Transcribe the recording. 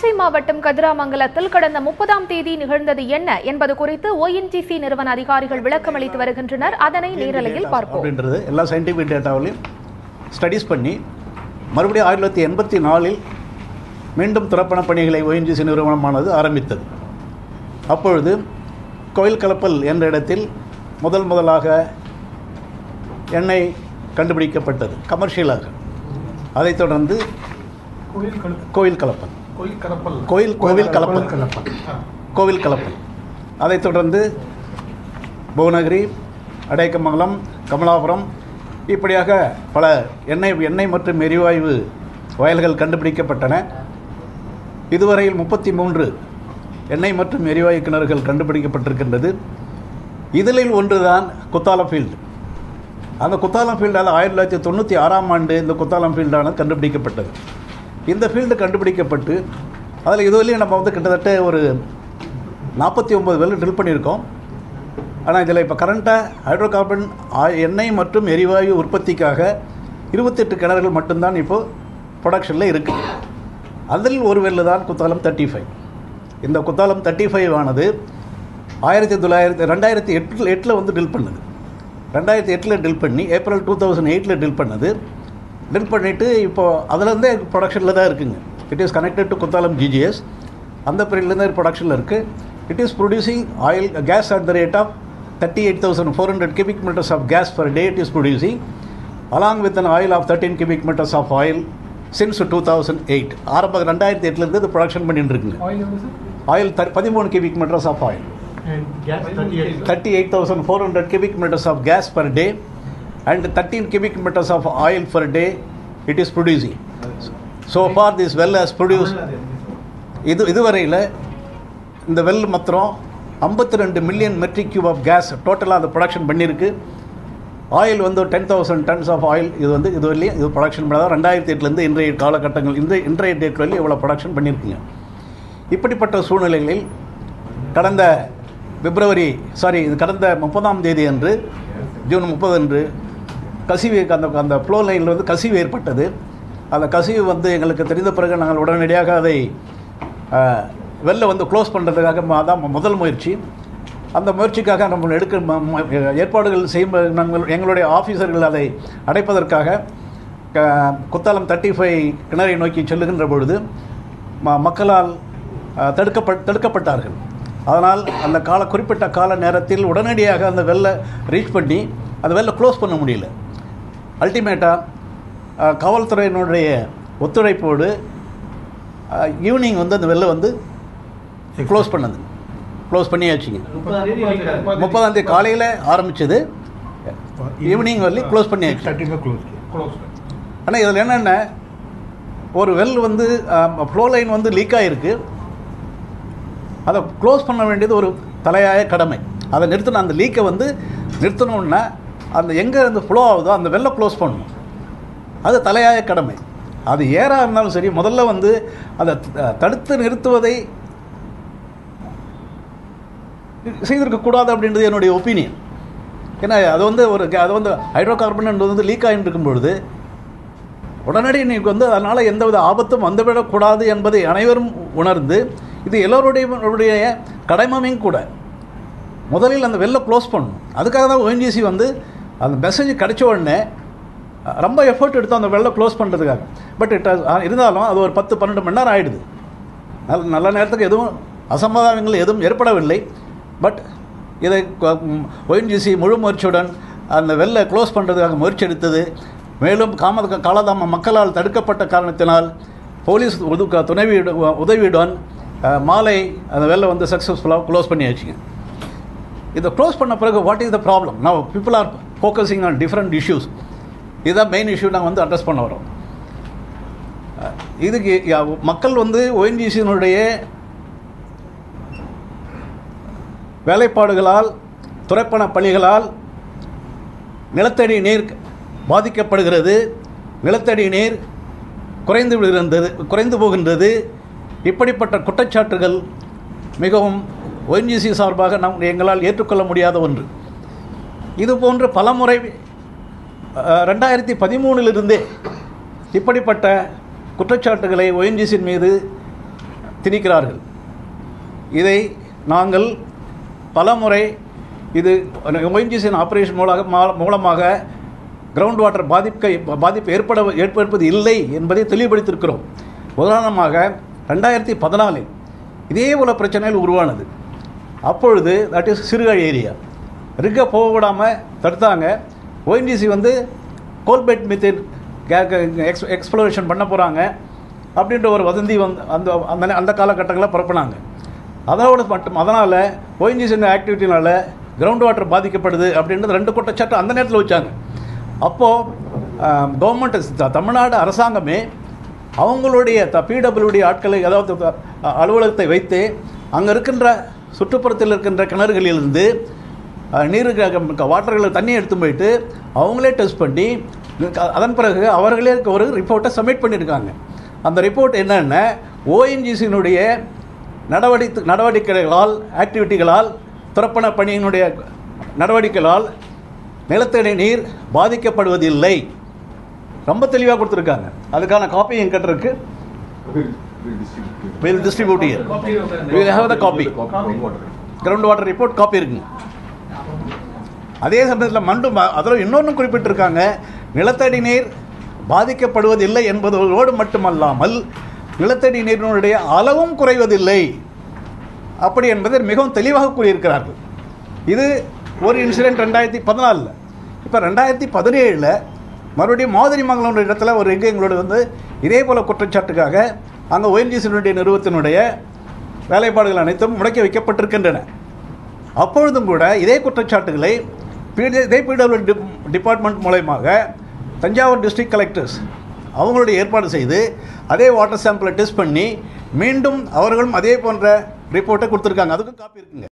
தஞ்சை மாவட்டம் கதிராமங்கலத்தில் கடந்த 30ஆம் தேதி நிகழ்ந்தது என்ன என்பது குறித்து ONGC நிறுவன அதிகாரிகள் விளக்கம் அளித்து வருகின்றனர். அதனை நேரலையில் பார்ப்போம். அப்படின்றது எல்லா சயின்டிஃபிக் டேட்டாவிலையும் ஸ்டடீஸ் பண்ணி மறுபடியும் 1984 மீண்டும் துரப்பண பணிகளை ONGC நிறுவனமானது ஆரம்பித்தது. அப்பொழுது கோயில் கலப்பல் என்ற இடத்தில் முதலாக எண்ணெய் கண்டுபிடிக்கப்பட்டது கமர்ஷியலாக. அதைத் தொடர்ந்து கோவில் கலப்பல் அதைத் தொடர்ந்து புவனகிரி, அடைக்கமங்கலம், கமலாபுரம் இப்படியாக பல எண்ணெய் மற்றும் எரிவாயு வயல்கள் கண்டுபிடிக்கப்பட்டன. இதுவரையில் 33 எண்ணெய் மற்றும் எரிவாயு கிணறுகள் கண்டுபிடிக்கப்பட்டிருக்கின்றது. இதில் ஒன்றுதான் குத்தாலம் ஃபீல்டு. அந்த குத்தாலம் ஃபீல்டால் 1996ஆம் ஆண்டு இந்த குத்தாலம் ஃபீல்டானது கண்டுபிடிக்கப்பட்டது. இந்த ஃபீல்டு கண்டுபிடிக்கப்பட்டு அதில் இதுவரையும் நம்ம கிட்டத்தட்ட ஒரு 49 வெல் ட்ரில் பண்ணியிருக்கோம். ஆனால் இதில் இப்போ கரண்ட்டாக ஹைட்ரோகார்பன் எண்ணெய் மற்றும் எரிவாயு உற்பத்திக்காக 28 கிணறுகள் மட்டும்தான் இப்போது ப்ரொடக்ஷனில் இருக்குது. அதில் ஒரு வெல்லு தான் குத்தாலம் 35. இந்த குத்தாலம் 35 ஆனது 2008 ட்ரில் பண்ணுது. 2008 ட்ரில் பண்ணி ஏப்ரல் 2008 ட்ரில் பண்ணுது. ட்ரில் பண்ணிவிட்டு இப்போது அதிலேருந்தே ப்ரொடக்ஷனில் தான் இருக்குங்க. It is connected to Kuthalam GGS. அந்த பீரியட்லேருந்தே ப்ரொடக்ஷனில் இருக்குது. It is producing oil gas at the rate of 38,400 cubic meters of gas per day it is producing, along with an oil of 13 cubic meters of oil since 2008. ஆரம்ப 2008 இது production பண்ணிட்டு இருக்குங்க. Oil 13 cubic meters of oil. 38,400 cubic meters of gas per day and 13 cubic meters of oil per day it is producing. So far this well has produced இதுவரையில் இந்த well மாத்திரம் 52 million metric cube of gas டோட்டலாக அது production பண்ணியிருக்கு. Oil 10,000 tons of oil இதுவரையிலையும் இது production பண்ணாதான் 2008 இன்றைய காலகட்டங்கள் இன்றைய டேட் வரையிலும் இவ்வளோ ப்ரொடக்ஷன் பண்ணியிருக்குங்க. இப்படிப்பட்ட சூழ்நிலைகளில் கடந்த 30ஆம் தேதி அன்று ஜூன் 30 அன்று கசிவு அந்த ஃப்ளோ லைனில் கசிவு ஏற்பட்டது. அந்த கசிவு எங்களுக்கு தெரிந்த பிறகு நாங்கள் உடனடியாக அதை வெளில க்ளோஸ் பண்ணுறதுக்காக அதான் முதல் முயற்சி. அந்த முயற்சிக்காக நம்ம ஏற்பாடுகள் செய்யும் எங்களுடைய ஆஃபீஸர்கள் அதை அடைப்பதற்காக குத்தாலம் 35 கிணறை நோக்கி செல்லுகின்ற பொழுது மக்களால் தடுக்கப்பட்டார்கள். அதனால் அந்த குறிப்பிட்ட கால நேரத்தில் உடனடியாக அந்த வெல்லை ரீச் பண்ணி அந்த வெல்லை க்ளோஸ் பண்ண முடியல. அல்டிமேட்டாக காவல்துறையினுடைய ஒத்துழைப்போடு ஈவினிங் அந்த வெல்லை க்ளோஸ் பண்ணியாச்சுங்க. 30ஆம் தேதி காலையில் ஆரம்பித்தது, ஈவினிங் வரலையும் க்ளோஸ் பண்ணியாச்சு. ஆனால் இதில் என்னென்ன ஒரு வெல் ஃப்ளோ லைன் லீக் ஆகிருக்கு. அதை க்ளோஸ் பண்ண வேண்டியது ஒரு தலையாய கடமை. அதை நிறுத்தணும். அந்த லீக்கை நிறுத்தணுன்னா அந்த எங்கே ஃப்ளோ ஆகுதோ அந்த வெல்லை க்ளோஸ் பண்ணணும். அது தலையாய கடமை. அது ஏறாக இருந்தாலும் சரி, முதல்ல அதை தடுத்து நிறுத்துவதை செய்திருக்கக்கூடாது அப்படின்றது என்னுடைய ஒப்பீனியன். ஏன்னா அது ஹைட்ரோ கார்பன் லீக் ஆகிட்டு இருக்கும் பொழுது உடனடி நீங்கள் அதனால் எந்தவித ஆபத்தும் வந்துவிடக்கூடாது என்பதை அனைவரும் உணர்ந்து இது எல்லோருடைய கடமையும் கூட முதலில் அந்த வெல்லை க்ளோஸ் பண்ணணும். அதுக்காக தான் ONGC அந்த மெசேஜ் கிடைச்ச உடனே ரொம்ப எஃபர்ட் எடுத்தோம் அந்த வெல்லை க்ளோஸ் பண்ணுறதுக்காக. பட் இருந்தாலும் அது ஒரு 10-12 மணி நேரம் ஆகிடுது. நல்ல நேரத்துக்கு எதுவும் அசம்பாவிதங்கள் எதுவும் ஏற்படவில்லை. பட் இதை ONGC முழு முயற்சியுடன் அந்த வெல்லை க்ளோஸ் பண்ணுறதுக்காக முயற்சி எடுத்தது. மேலும் காலதாம மக்களால் தடுக்கப்பட்ட காரணத்தினால் போலீஸ் உதவியுடன் மாலை அந்த வெல்லை சக்ஸஸ்ஃபுல்லாக க்ளோஸ் பண்ணியாச்சுங்க. இதை க்ளோஸ் பண்ண பிறகு what is the problem? Now people are focusing on different issues. இதுதான் மெயின் இஷ்யூ நாங்கள் அட்ரஸ் பண்ண வரோம். இதுக்கு மக்கள் ONGCயினுடைய வேலைப்பாடுகளால், துரைப்பண பணிகளால் நிலத்தடி நீர் பாதிக்கப்படுகிறது. நிலத்தடி நீர் குறைந்து போகின்றது. இப்படிப்பட்ட குற்றச்சாட்டுகள் மிகவும் ONGC சார்பாக எங்களால் ஏற்றுக்கொள்ள முடியாத ஒன்று. இதுபோன்று பலமுறை 2013 இப்படிப்பட்ட குற்றச்சாட்டுகளை ONGC மீது திணிக்கிறார்கள். இதை நாங்கள் பலமுறை இது ONGCயின் ஆபரேஷன் மூலமாக கிரவுண்ட் வாட்டர் பாதிப்பு ஏற்படுவது இல்லை என்பதை தெளிவுபடுத்தியிருக்கிறோம். உதாரணமாக 2014 இதே போல பிரச்சனைகள் உருவானது. அப்பொழுது தட் இஸ் சிறுகாழி ஏரியா ரிக்க போக விடாமல் தடுத்தாங்க. ONGC வந்து கோல்பெட் மித்தேன் எக்ஸ்ப்ளோரேஷன் பண்ண போகிறாங்க அப்படின்ற ஒரு வதந்தி அந்த காலகட்டங்களில் பரப்புனாங்க. அதனால் ONGC ஆக்டிவிட்டினால கிரவுண்ட் வாட்டர் பாதிக்கப்படுது அப்படின்றது 2 குற்றச்சாட்டு அந்த நேரத்தில் வச்சாங்க. அப்போது கவர்மெண்ட் தமிழ்நாடு அரசாங்கமே அவங்களுடைய பிடபிள்யூடி ஆட்களை, அதாவது அலுவலகத்தை வைத்து அங்கே இருக்கின்ற சுற்றுப்புறத்தில் இருக்கின்ற கிணறுகளிலிருந்து வாட்டர்களை தண்ணி எடுத்து போயிட்டு அவங்களே டெஸ்ட் பண்ணி அதன் பிறகு அவர்களே ஒரு ரிப்போர்ட்டை சப்மிட் பண்ணியிருக்காங்க. அந்த ரிப்போர்ட் என்னென்ன ONGCயினுடைய நடவடிக்கைகளால் ஆக்டிவிட்டிகளால் துறப்பண பணியினுடைய நடவடிக்கைகளால் நிலத்தடி நீர் பாதிக்கப்படுவதில்லை, ரொம்ப தெளிவாக கொடுத்துருக்காங்க. அதுக்கான காப்பி என்கிட்ட இருக்கு. We'll distribute here. We will have the copy. Ground water report copy இருக்குங்க. அதே சமயத்தில் அதில் இன்னொன்று குறிப்பிட்டிருக்காங்க, நிலத்தடி நீர் பாதிக்கப்படுவதில்லை என்பதோடு மட்டுமல்லாமல் நிலத்தடி நீரினுடைய அளவும் குறைவதில்லை அப்படி என்பதை மிகவும் தெளிவாக கூறியிருக்கிறார்கள். இது ஒரு இன்சிடென்ட் 2014. இப்போ 2017 மறுபடியும் மாதிரிமங்கலம் இடத்துல ஒரு எங்களோட வந்து இதே போல் குற்றச்சாட்டுக்காக அங்கே ONGCயினுடைய நிறுவனத்தினுடைய வேலைப்பாடுகள் அனைத்தும் முடக்கி வைக்கப்பட்டிருக்கின்றன. அப்பொழுதும் கூட இதே குற்றச்சாட்டுகளை பிடபிள்யூ டிபார்ட்மெண்ட் மூலமாக தஞ்சாவூர் டிஸ்ட்ரிக்ட் கலெக்டர்ஸ் அவங்களுடைய ஏற்பாடு செய்து அதே வாட்டர் சாம்பிளை டெஸ்ட் பண்ணி மீண்டும் அவர்களும் அதே போன்ற ரிப்போர்ட்டை கொடுத்துருக்காங்க. அதுக்கும் காப்பி இருக்குங்க.